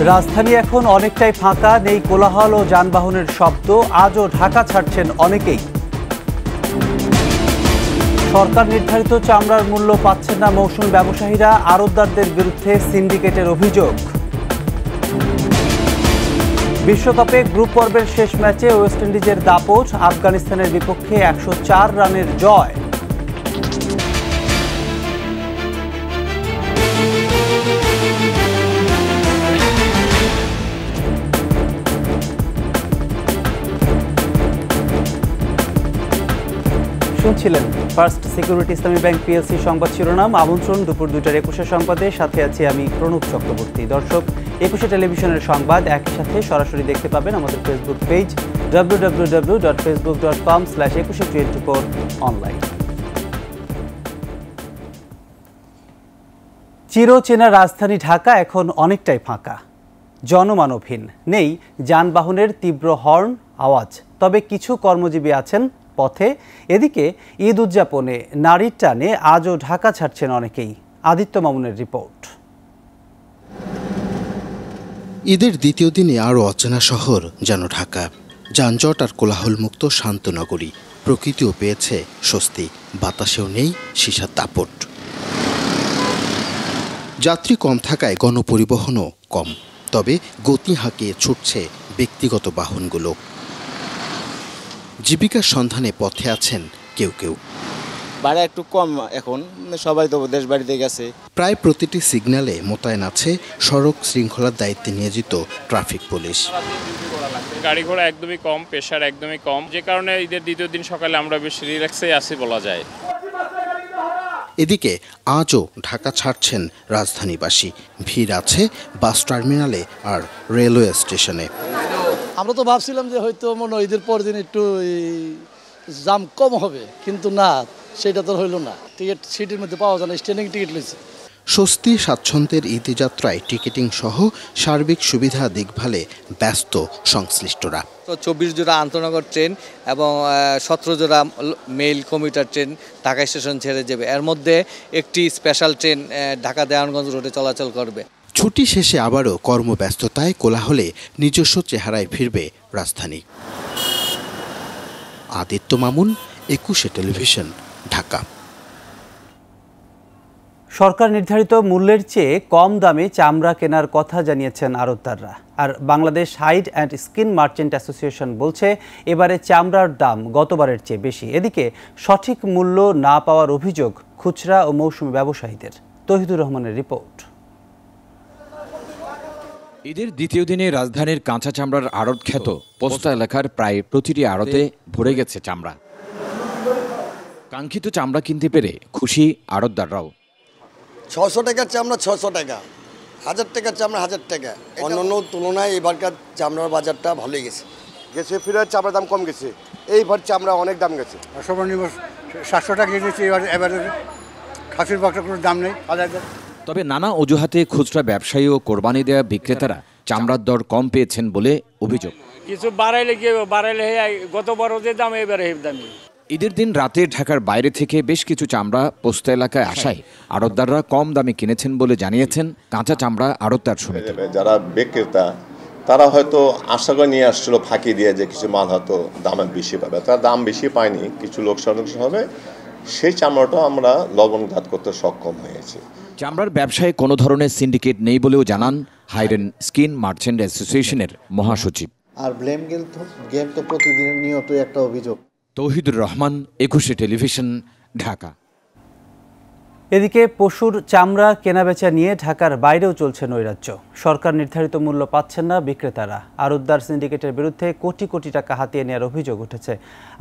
রাজধানী এখন অনেকটাই ফাঁকা, নেই কোলাহল ও যানবাহনের শব্দ। আজও ঢাকা ছাড়ছেন অনেকেই। সরকার নির্ধারিত চামড়ার মূল্য পাচ্ছেন না মৌসুমী ব্যবসায়ীরা, আড়তদারদের বিরুদ্ধে সিন্ডিকেটের অভিযোগ। বিশ্বকাপে গ্রুপ পর্বের শেষ ম্যাচে ওয়েস্ট ইন্ডিজের দাপট, আফগানিস্তানের বিপক্ষে 104 রানের জয়। শুনছিলেন ফার্স্ট সিকিউরিটি ইসলামী ব্যাংক পিএলসি সংবাদ শিরোনাম। আমন্ত্রণ দুপুর 2টার 21 সংবাদে, সাথে আছি আমি প্রণব চক্রবর্তী। দর্শক, 21 টেলিভিশনের সংবাদ একই সাথে সরাসরি দেখতে পাবেন আমাদের ফেসবুক পেজ www.facebook.com/2124 অনলাইন। চিরচেনা রাজধানী ঢাকা এখন অনেকটাই ফাঁকা, জনমানবহীন। নেই যানবাহনের তীব্র হর্ন আওয়াজ, তবে কিছু কর্মজীবী আছেন পথে। এদিকে ঈদ উদযাপনে নারীর টানে আজও ঢাকা ছাড়ছেন অনেকেই। আদিত্য মামুনের রিপোর্ট। ঈদের দ্বিতীয় দিনে আরও অচেনা শহর যেন ঢাকা। যানজট আর কোলাহলমুক্ত শান্ত নগরী। প্রকৃতিও পেয়েছে স্বস্তি, বাতাসেও নেই সীসার দাপট। যাত্রী কম থাকায় গণপরিবহনও কম, তবে গতি হাঁকিয়ে ছুটছে ব্যক্তিগত বাহনগুলো। জীবিকার সন্ধানে পথে আছেন কেউ কেউ। ভাড়া একটু কম এখন, সবাই তো দেশ বাড়িতে গেছে। প্রায় প্রতিটি সিগন্যালে মোতায়েন আছে সড়ক শৃঙ্খলার দায়িত্বে নিয়োজিত ট্রাফিক পুলিশ। গাড়ি ঘোড়া একদমই কম, প্রেশার একদমই কম, যে কারণে ঈদের দ্বিতীয় দিন সকালে আমরা বেশ রিল্যাক্সে আছি বলা যায়। এদিকে আজও ঢাকা ছাড়ছেন রাজধানীবাসী। ভিড় আছে বাস টার্মিনালে আর রেলওয়ে স্টেশনে। আমরা তো ভাবছিলাম যে হয়তো মনে হয় ঈদের পর দিন একটু জাম কম হবে, কিন্তু না, সেটা তো হইল না। টিকিট সিটির মধ্যে পাওয়া যায় না, স্ট্যান্ডিং টিকিট লইছে। স্বস্তি স্বাচ্ছন্দ্যের ঈদযাত্রায় টিকিটিং সহ সার্বিক সুবিধা দেখভালে ব্যস্ত সংশ্লিষ্টরা। তো 24 জোড়া আন্তনগর ট্রেন এবং 17 জোড়া mail commuter train Dhaka station ছেড়ে যাবে। এর মধ্যে একটি স্পেশাল ট্রেন ঢাকা দেওয়ানগঞ্জ রোডে চলাচল করবে। ছুটি শেষে আবারও কর্মব্যস্ততায় কোলাহলে নিজস্ব চেহারায় ফিরবে রাজধানী। আদিত্য মামুন, 21 টেলিভিশন, ঢাকা। সরকার নির্ধারিত মূল্যের চেয়ে কম দামে চামড়া কেনার কথা জানিয়েছেন আড়তদাররা। আর Bangladesh hide and skin merchant association বলছে এবারে চামড়ার দাম গতবারের চেয়ে বেশি। এদিকে সঠিক মূল্য না পাওয়ার অভিযোগ খুচরা ও মৌসুমী ব্যবসায়ীদের। তহিদুর রহমানের রিপোর্ট। ঈদের দ্বিতীয় দিনে রাজধানীর কাঁচা চামড়ার আড়ত খ্যাত পোস্তা এলাকার প্রায় প্রতিটি আড়তে ভরে গেছে চামড়া। কাঙ্ক্ষিত চামড়া কিনতে পেরে খুশি আড়তদাররাও। 600 টাকার চামড়া 600 টাকা, 1000 টাকার চামড়া 1000 টাকা। অন্যান্য তুলনায় এবারকার চামড়ার বাজারটা ভালোই গেছে। ফিরে চামড়ার দাম কম গেছে, এইবার চামড়া অনেক দাম গেছে। সর্বনিম্ন 700 টাকা কেজি, এবারে খাসির বাচ্চার কোনো দাম নেই। তবে নানা অজুহাতে খুচরা ব্যবসায়ী ও কোরবানি দেয়া বিক্রেতারা চামড়ার দর কম পেয়েছেন বলে অভিযোগ। কিছু বাড়াইলে গত বড় যে দাম এবারে দামি। ঈদের দিন রাতে ঢাকার বাইরে থেকে বেশ কিছু চামড়া পোস্তা এলাকায় আসায় আড়তদাররা কম দামে কিনেছেন বলে জানিয়েছেন কাঁচা চামড়া আড়তদার সমিতি। যারা বিক্রেতা তারা হয়তো আশা করে নিয়ে আসছিল ফাঁকি দিয়ে যে কিছু মাল হয়তো দামে বেশি পাবে, তারা দাম বেশি পায়নি, কিছু লোকসান হবে, সেই চামড়াটা আমরা লবণঘাত করতে সক্ষম হয়েছি। চামড়ার ব্যবসায় কোনো ধরনের সিন্ডিকেট নেই বলেও জানান হাইড অ্যান্ড স্কিন মার্চেন্ট অ্যাসোসিয়েশনের মহাসচিব। আর ব্লেম গেম তো প্রতিদিনের নিয়ত একটা অভিযোগ। তৌহিদুর রহমান, 21 টেলিভিশন, ঢাকা। এদিকে পশুর চামড়া কেনাবেচা নিয়ে ঢাকার বাইরেও চলছে নৈরাজ্য। সরকার নির্ধারিত মূল্য পাচ্ছেন না বিক্রেতারা। আড়তদার সিন্ডিকেটের বিরুদ্ধে কোটি কোটি টাকা হাতিয়ে নেওয়ার অভিযোগ উঠেছে।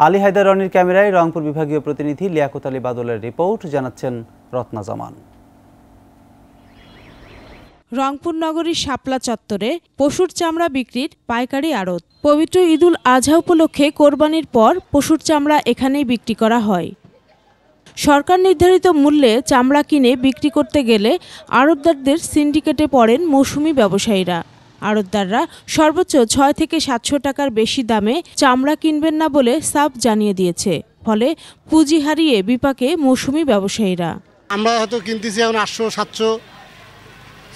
আলী হায়দার রনির ক্যামেরায় রংপুর বিভাগীয় প্রতিনিধি লিয়াকত আলী বাদলের রিপোর্ট, জানাচ্ছেন রত্না জামান। রংপুর নগরীর শাপলা চত্বরে পশুর চামড়া বিক্রির পাইকারি আড়ত। পবিত্র ঈদুল আজহা উপলক্ষে কোরবানির পর পশুর চামড়া এখানেই বিক্রি করা হয়। সরকার নির্ধারিত মূল্যে চামড়া কিনে বিক্রি করতে গেলে আড়তদারদের সিন্ডিকেটে পড়েন মৌসুমী ব্যবসায়ীরা। আড়তদাররা সর্বোচ্চ 6 থেকে 700 টাকার বেশি দামে চামড়া কিনবেন না বলে সাফ জানিয়ে দিয়েছে। ফলে পুঁজি হারিয়ে বিপাকে মৌসুমী ব্যবসায়ীরা। আমরা হয়তো কিনতেছি এখন 800, 700,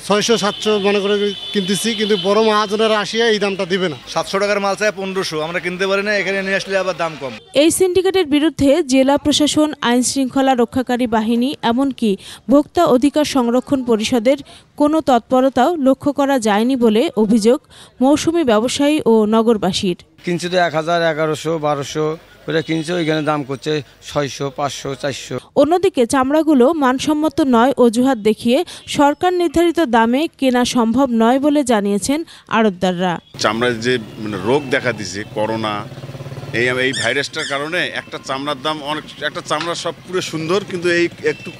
600-700 মনে করে কিনতেছি, কিন্তু বড় মহাজনেরা আসিয়া এই দামটা দিবে না। 700 টাকার মাল চাই 1500, আমরা কিনতে পারি না, এখানে নিয়ে আসলে আবার দাম কম। এই সিন্ডিকেটের বিরুদ্ধে জেলা প্রশাসন, আইন শৃঙ্খলা রক্ষাকারী বাহিনী, এমনকি ভোক্তা অধিকার সংরক্ষণ পরিষদের কোনো তৎপরতাও লক্ষ্য করা যায়নি বলে অভিযোগ মৌসুমি ব্যবসায়ী ও নগরবাসীর। কিনছে তো 1000, 1100, 1200 করে কিনছে, ওইখানে দাম করছে 600, 500, 400। অন্যদিকে চামড়াগুলো মানসম্মত নয় অজুহাত দেখিয়ে সরকার নির্ধারিত দামে কেনা সম্ভব নয় বলে জানিয়েছেন আড়তদাররা। চামড়ার যে রোগ দেখা দিছে, করোনা, এই ভাইরাসটার কারণে একটা চামড়ার দাম অনেক, একটা চামড়া সব পুরো সুন্দর, কিন্তু এই একটু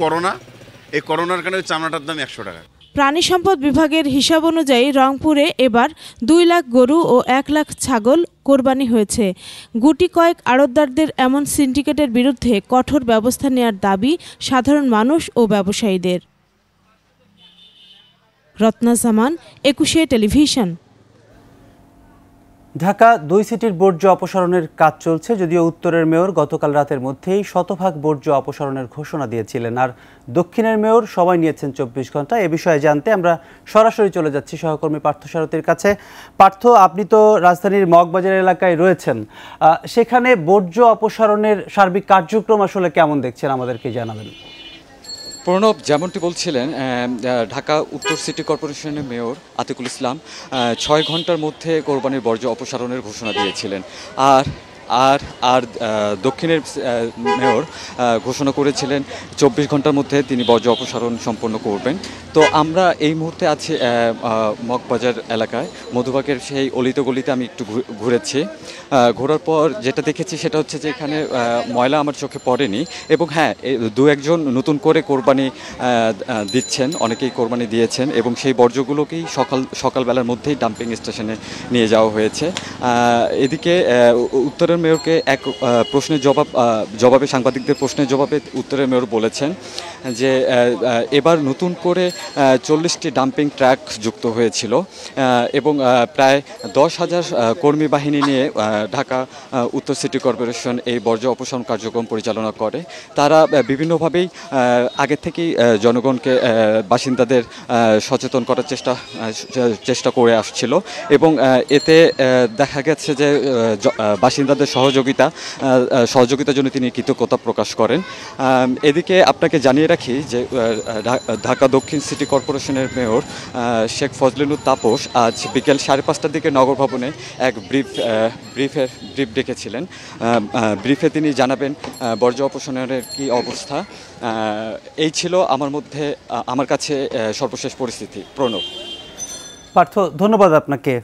এই করোনার কারণে চামড়াটার দাম 100 টাকা। প্রাণী সম্পদ বিভাগের হিসাব অনুযায়ী রংপুরে এবার 2 লাখ গরু ও 1 লাখ ছাগল কোরবানি হয়েছে। গুটি কয়েক আড়তদারদের এমন সিন্ডিকেটের বিরুদ্ধে কঠোর ব্যবস্থা নেওয়ার দাবি সাধারণ মানুষ ও ব্যবসায়ীদের। রত্না জামান, 21 টেলিভিশন। ঢাকা 2 সিটির বর্জ্য অপসারণের কাজ চলছে, যদিও উত্তরের মেয়র গতকাল রাতের মধ্যেই শতভাগ বর্জ্য অপসারণের ঘোষণা দিয়েছিলেন, আর দক্ষিণের মেয়র সময় নিয়েছেন 24 ঘন্টা। এ বিষয়ে জানতে আমরা সরাসরি চলে যাচ্ছি সহকর্মী পার্থ সারথীর কাছে। পার্থ, আপনি তো রাজধানীর মগবাজার এলাকায় রয়েছেন, সেখানে বর্জ্য অপসারণের সার্বিক কার্যক্রম আসলে কেমন দেখছেন, আমাদেরকে জানাবেন। প্রণব, যেমনটি বলছিলেন, ঢাকা উত্তর সিটি কর্পোরেশনের মেয়র আতিকুল ইসলাম 6 ঘন্টার মধ্যে কোরবানির বর্জ্য অপসারণের ঘোষণা দিয়েছিলেন, আর দক্ষিণের মেয়র ঘোষণা করেছিলেন 24 ঘন্টার মধ্যে তিনি বর্জ্য অপসারণ সম্পন্ন করবেন। তো আমরা এই মুহূর্তে আছি মগবাজার এলাকায়, মধুবাগের সেই অলিতে গলিতে আমি একটু ঘুরেছি। ঘোরার পর যেটা দেখেছি সেটা হচ্ছে যে এখানে ময়লা আমার চোখে পড়েনি, এবং হ্যাঁ, 2-1জন নতুন করে কোরবানি দিচ্ছেন, অনেকেই কোরবানি দিয়েছেন, এবং সেই বর্জ্যগুলোকেই সকালবেলার মধ্যেই ডাম্পিং স্টেশনে নিয়ে যাওয়া হয়েছে। এদিকে উত্তরের মেয়রকে এক প্রশ্নের জবাবে সাংবাদিকদের প্রশ্নের জবাবে উত্তরের মেয়র বলেছেন যে এবার নতুন করে 40টি ডাম্পিং ট্রাক যুক্ত হয়েছিল, এবং প্রায় 10,000 কর্মী বাহিনী নিয়ে ঢাকা উত্তর সিটি কর্পোরেশন এই বর্জ্য অপসারণ কার্যক্রম পরিচালনা করে। তারা বিভিন্নভাবেই আগে থেকেই জনগণকে, বাসিন্দাদের সচেতন করার চেষ্টা করে আসছিল, এবং এতে দেখা গেছে যে বাসিন্দাদের সহযোগিতার জন্য তিনি কৃতজ্ঞতা প্রকাশ করেন। এদিকে আপনাকে জানিয়ে রাখি যে ঢাকা দক্ষিণ সিটি কর্পোরেশনের মেয়র শেখ ফজলুল তাপস আজ বিকেল 5:30টার দিকে নগর ভবনে এক ব্রিফ ডেকেছিলেন। ব্রিফে তিনি জানাবেন বর্জ্য অপসারণের কী অবস্থা। এই ছিল আমার কাছে সর্বশেষ পরিস্থিতি। প্রণব। পার্থ, ধন্যবাদ আপনাকে।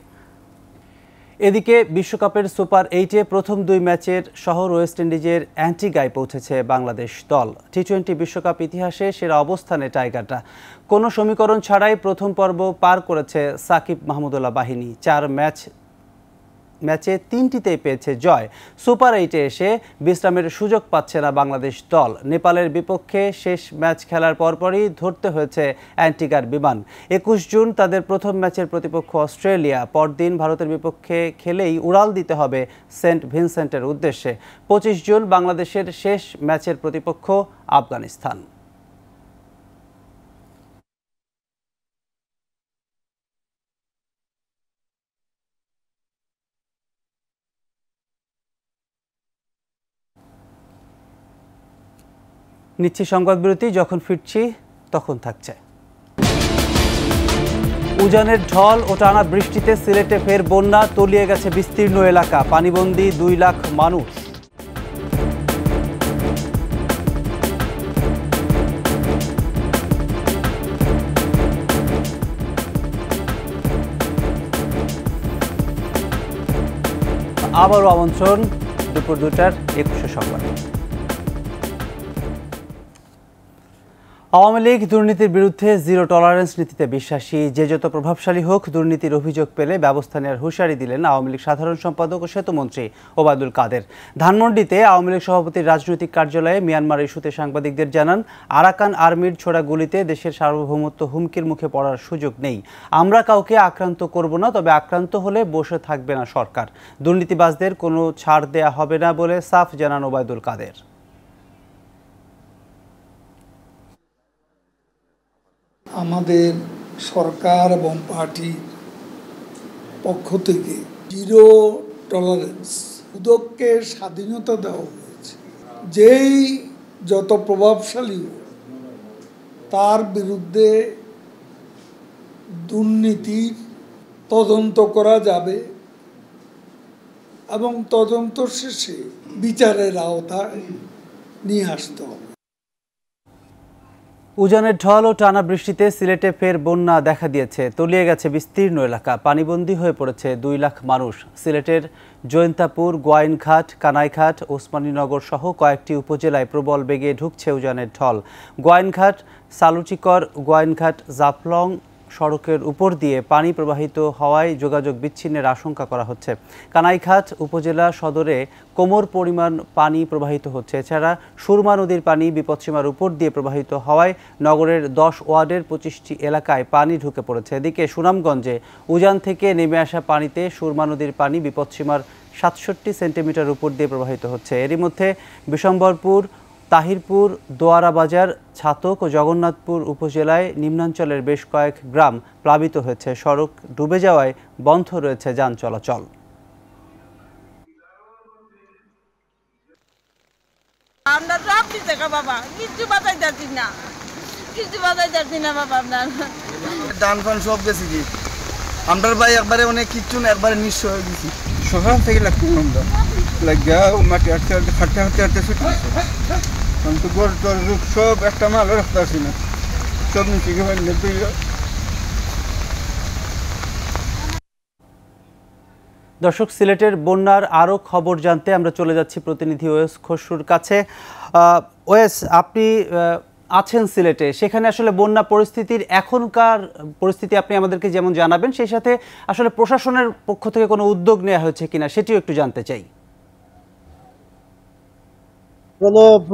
এদিকে বিশ্বকাপের সুপার 8-এ প্রথম 2 ম্যাচের শহর ওয়েস্ট ইন্ডিজের অ্যান্টিগায় পৌঁছেছে বাংলাদেশ দল। টি-20 বিশ্বকাপ ইতিহাসে সেরা অবস্থানে টাইগাররা। কোনো সমীকরণ ছাড়াই প্রথম পর্ব পার করেছে সাকিব মাহমুদুল্লাহ বাহিনী। 4 ম্যাচে 3টিতেই পেয়েছে জয়। সুপার 8-এ এসে বিশ্রামের সুযোগ পাচ্ছে না বাংলাদেশ দল। নেপালের বিপক্ষে শেষ ম্যাচ খেলার পরপরই ধরতে হয়েছে অ্যান্টিগার বিমান। 21 জুন তাদের প্রথম ম্যাচের প্রতিপক্ষ অস্ট্রেলিয়া। পরদিন ভারতের বিপক্ষে খেলেই উড়াল দিতে হবে সেন্ট ভিনসেন্টের উদ্দেশ্যে। 25 জুন বাংলাদেশের শেষ ম্যাচের প্রতিপক্ষ আফগানিস্তান। নিচ্ছি সংবাদ বিরতি, যখন ফিরছি তখন থাকছে। উজানের ঢল ও টানা বৃষ্টিতে সিলেটে ফের বন্যা, তলিয়ে গেছে বিস্তীর্ণ এলাকা, পানিবন্দী 2 লাখ মানুষ। আবারও আমন্ত্রণ দুপুর 2টার 21 সংবাদ। আওয়ামী লীগ দুর্নীতির বিরুদ্ধে জিরো টলারেন্স নীতিতে বিশ্বাসী। যে যত প্রভাবশালী হোক, দুর্নীতির অভিযোগ পেলে ব্যবস্থা নেওয়ার হুঁশিয়ারি দিলেন আওয়ামী লীগ সাধারণ সম্পাদক ও সেতুমন্ত্রী ওবায়দুল কাদের। ধানমন্ডিতে আওয়ামী লীগ সভাপতির রাজনৈতিক কার্যালয়ে মিয়ানমার ইস্যুতে সাংবাদিকদের জানান, আরাকান আর্মির ছোড়া গুলিতে দেশের সার্বভৌমত্ব হুমকির মুখে পড়ার সুযোগ নেই। আমরা কাউকে আক্রান্ত করব না, তবে আক্রান্ত হলে বসে থাকবে না সরকার। দুর্নীতিবাজদের কোনো ছাড় দেয়া হবে না বলে সাফ জানান ওবায়দুল কাদের। আমাদের সরকার এবং পার্টির পক্ষ থেকে জিরো টলারেন্স, দুদককে স্বাধীনতা দেওয়া হয়েছে। যেই যত প্রভাবশালী তার বিরুদ্ধে দুর্নীতির তদন্ত করা যাবে এবং তদন্ত শেষে বিচারের আওতায় নিয়ে আসতে হবে। উজানের ঢল ও টানা বৃষ্টিতে সিলেটে ফের বন্যা দেখা দিয়েছে। তলিয়ে গেছে বিস্তীর্ণ এলাকা, পানিবন্দী হয়ে পড়েছে 2 লাখ মানুষ। সিলেটের জৈন্তাপুর, গোয়াইনঘাট, কানাইঘাট, ওসমানীনগর সহ কয়েকটি উপজেলায় প্রবল বেগে ঢুকছে উজানের ঢল। গোয়াইনঘাট, সালুচিকর, গোয়াইনঘাট জাফলং সড়কের উপর দিয়ে পানি প্রবাহিত হওয়ায় যোগাযোগ বিচ্ছিন্নের আশঙ্কা করা হচ্ছে। কানাইঘাট উপজেলা সদরে কোমর পরিমাণ পানি প্রবাহিত হচ্ছে। এছাড়া সুরমা নদীর পানি বিপদসীমার উপর দিয়ে প্রবাহিত হওয়ায় নগরের 10 ওয়ার্ডের 25টি এলাকায় পানি ঢুকে পড়েছে। এদিকে সুনামগঞ্জে উজান থেকে নেমে আসা পানিতে সুরমা নদীর পানি বিপদসীমার 67 সেন্টিমিটার উপর দিয়ে প্রবাহিত হচ্ছে। এরই মধ্যে বিশম্বরপুর, তাহিরপুর, দোয়ারা বাজার, ছাতক ও জগন্নাথপুর উপজেলায় নিম্নাঞ্চলের বেশ কয়েক গ্রাম প্লাবিত হয়েছে। সড়ক ডুবে যাওয়ায় বন্ধ রয়েছে যান চলাচল। আমরা সব দিতে বাবা, কিছু বাজাই যাচ্ছি না, কিছু বাজাই যাচ্ছি না বাবা। আপনার ধান ফান সব গেছি কি আমরা ভাই একবারে অনেক কিচ্ছু না, একবারে নিঃস্ব হয়ে গেছি। সকাল থেকে লাগতো আমরা লাগিয়া মাটি হাঁটতে হাঁটতে হাঁটতে হাঁটতে হাঁটতে ছুটি কিন্তু গোল টোল রূপ সব একটা মালও রাখতে পারছি না, সব নিচে গিয়ে। দর্শক, সিলেটের বন্যার আরও খবর জানতে আমরা চলে যাচ্ছি প্রতিনিধি ওয়েস খসরুর কাছে। ওয়েস, আপনি আছেন সিলেটে, সেখানে আসলে বন্যা পরিস্থিতির এখনকার পরিস্থিতি আপনি আমাদেরকে যেমন জানাবেন, সেই সাথে আসলে প্রশাসনের পক্ষ থেকে কোনো উদ্যোগ নেওয়া হয়েছে কিনা সেটিও একটু জানতে চাই। প্রণব,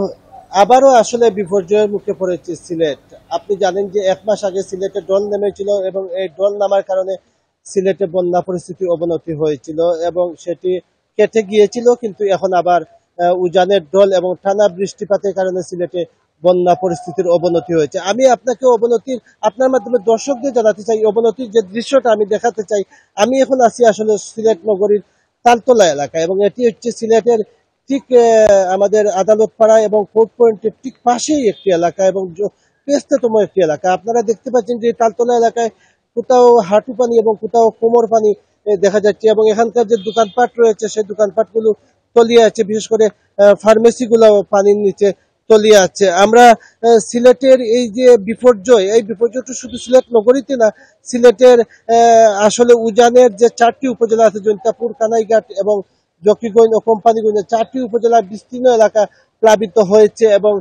আবারও আসলে বিপর্যয়ের মুখে পড়েছে সিলেট। আপনি জানেন যে 1 মাস আগে সিলেটে ডল নেমেছিল এবং এই ডল নামার কারণে সিলেটে বন্যা পরিস্থিতির অবনতি হয়েছিল এবং সেটি কেটে গিয়েছিল, কিন্তু এখন আবার উজানের ডল এবং টানা বৃষ্টিপাতের কারণে সিলেটে বন্যা পরিস্থিতির অবনতি হয়েছে। আমি আপনাকে আপনার মাধ্যমে দর্শকদের জানাতে চাই, অবনতির যে দৃশ্যটা আমি দেখাতে চাই। আমি এখন আছি আসলে সিলেট নগরীর তালতলা এলাকায় এবং এটি হচ্ছে সিলেটের ঠিক আমাদের আদালত পাড়া এবং কোর্ট পয়েন্টের ঠিক পাশেই একটি এলাকা এবং ব্যস্ততম একটি এলাকা। আপনারা দেখতে পাচ্ছেন যে তালতলা এলাকায় কোথাও হাঁটু পানি এবং কোথাও কোমর পানি দেখা যাচ্ছে এবং এখানকার যে দোকানপাট রয়েছে সেই দোকানপাটগুলো তলিয়ে আছে, বিশেষ করে ফার্মেসিগুলো পানির নিচে তলিয়ে আছে। আমরা সিলেটের এই যে বিপর্যয়, এই বিপর্যয়টা শুধু সিলেট নগরীতে না, সিলেটের আসলে উজানের যে 4টি উপজেলা আছে, জৈন্তাপুর, কানাইঘাট এবং জকিগঞ্জ ও কোম্পানিগঞ্জ, 4টি উপজেলার বিস্তীর্ণ এলাকা প্লাবিত হয়েছে এবং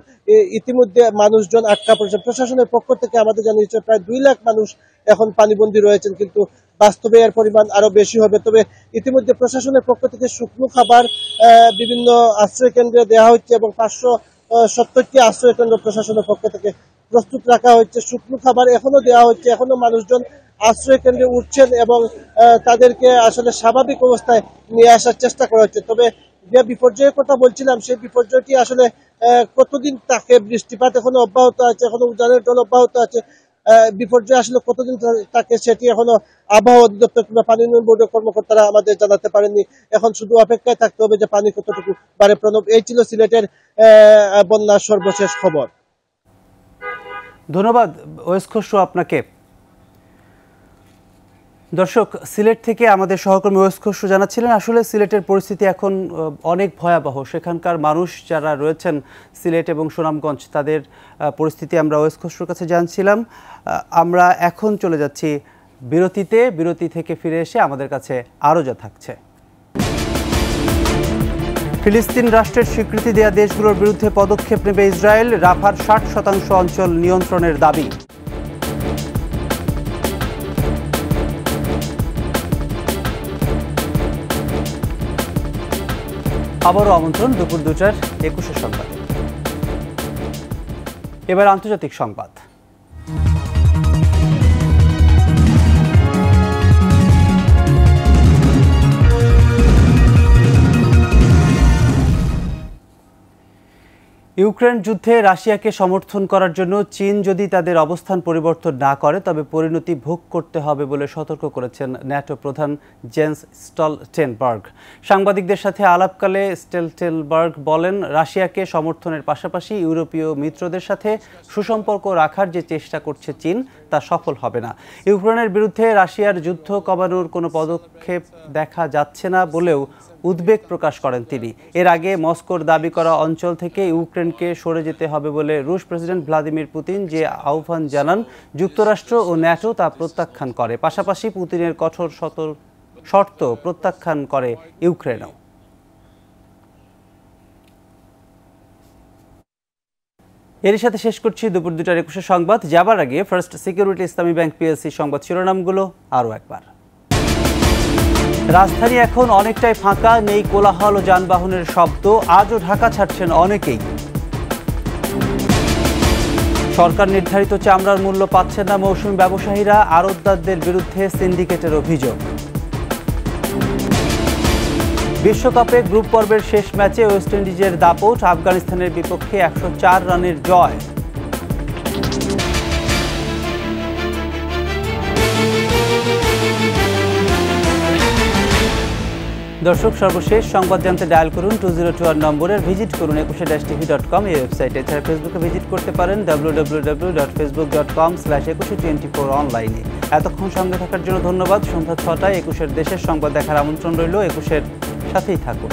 ইতিমধ্যে মানুষজন আটকা পড়েছে। প্রশাসনের পক্ষ থেকে আমাদের জানিয়েছে প্রায় 2 লাখ মানুষ এখন পানিবন্দী রয়েছেন, কিন্তু বাস্তবে এর পরিমাণ আরো বেশি হবে। তবে ইতিমধ্যে প্রশাসনের পক্ষ থেকে শুকনো খাবার বিভিন্ন আশ্রয় কেন্দ্রে দেওয়া হচ্ছে এবং 570টি আশ্রয় কেন্দ্র প্রশাসনের পক্ষ থেকে প্রস্তুত রাখা হচ্ছে। শুকনো খাবার এখনো দেওয়া হচ্ছে, এখনো মানুষজন আশ্রয় কেন্দ্রে উঠছেন এবং তাদেরকে আসলে স্বাভাবিক অবস্থায় নিয়ে আসার চেষ্টা করা হচ্ছে। তবে যে বিপর্যয়ের কথা বলছিলাম, সেই বিপর্যয়টি আসলে কতদিন থাকে, বৃষ্টিপাত এখনো অব্যাহত আছে, এখনো উজানের ঢল অব্যাহত আছে, বিপর্যয় আসলে কতদিন থাকে সেটি এখনো আবহাওয়া অধিদপ্তর কিংবা পানি উন্নয়ন বোর্ডের কর্মকর্তারা আমাদের জানাতে পারেননি। এখন শুধু অপেক্ষায় থাকতে হবে যে পানি কতটুকু বাড়ে। প্রণব, এই ছিল সিলেটের বন্যার সর্বশেষ খবর। ধন্যবাদ ওয়েস খসরু আপনাকে। দর্শক, সিলেট থেকে আমাদের সহকর্মী ওয়েস খসরু জানাচ্ছিলেন আসলে সিলেটের পরিস্থিতি এখন অনেক ভয়াবহ। সেখানকার মানুষ যারা রয়েছেন সিলেট এবং সুনামগঞ্জ, তাদের পরিস্থিতি আমরা ওয়েস খসরুর কাছে জানছিলাম। আমরা এখন চলে যাচ্ছি বিরতিতে। বিরতি থেকে ফিরে এসে আমাদের কাছে আরও যা থাকছে। ফিলিস্তিন রাষ্ট্রের স্বীকৃতি দেয়া দেশগুলোর বিরুদ্ধে পদক্ষেপ নেবে ইসরায়েল। রাফার 60% অঞ্চল নিয়ন্ত্রণের দাবি। আবারও আমন্ত্রণ দুপুর 2টার 21 সংবাদ। এবার আন্তর্জাতিক সংবাদ। ইউক্রেন যুদ্ধে রাশিয়াকে সমর্থন করার জন্য চীন যদি তাদের অবস্থান পরিবর্তন না করে তবে পরিণতি ভোগ করতে হবে বলে সতর্ক করেছেন ন্যাটো প্রধান জেন্স স্টলটেনবার্গ। সাংবাদিকদের সাথে আলাপকালে স্টলটেনবার্গ বলেন, রাশিয়াকে সমর্থনের পাশাপাশি ইউরোপীয় মিত্রদের সাথে সুসম্পর্ক রাখার যে চেষ্টা করছে চীন তা সফল হবে না। ইউক্রেনের বিরুদ্ধে রাশিয়ার যুদ্ধ কমানোর কোনো পদক্ষেপ দেখা যাচ্ছে না বলেও উদ্বেগ প্রকাশ করেন তিনি। এর আগে মস্কোর দাবি করা অঞ্চল থেকে ইউক্রেনকে সরে যেতে হবে বলে রুশ প্রেসিডেন্ট ভ্লাদিমির পুতিন যে আহ্বান জানান, যুক্তরাষ্ট্র ও ন্যাটো তা প্রত্যাখ্যান করে। পাশাপাশি পুতিনের কঠোর শর্ত প্রত্যাখ্যান করে ইউক্রেনও। এর সাথে শেষ করছি দুপুর 2টার 21 সংবাদ। যাবার আগে ফার্স্ট সিকিউরিটি ইসলামী ব্যাংক পিএলসি সংবাদ শিরোনামগুলো আরও একবার। রাজধানী এখন অনেকটাই ফাঁকা, নেই কোলাহল ও যানবাহনের শব্দ। আজও ঢাকা ছাড়ছেন অনেকেই। সরকার নির্ধারিত চামড়ার মূল্য পাচ্ছেন না মৌসুমী ব্যবসায়ীরা, আড়তদারদের বিরুদ্ধে সিন্ডিকেটের অভিযোগ। বিশ্বকাপে গ্রুপ পর্বের শেষ ম্যাচে ওয়েস্ট ইন্ডিজের দাপট, আফগানিস্তানের বিপক্ষে 104 রানের জয়। দর্শক, সর্বশেষ সংবাদ জানতে ডায়াল করুন 2021 নম্বরে, ভিজিট করুন ekushe-tv.com এই ওয়েবসাইটে। এছাড়া ফেসবুকে ভিজিট করতে পারেন www.facebook.com/ekushe24 অনলাইনে। এতক্ষণ সঙ্গে থাকার জন্য ধন্যবাদ। সন্ধ্যা 6টায় একুশের দেশের সংবাদ দেখার আমন্ত্রণ রইল। একুশের সাথেই থাকুন।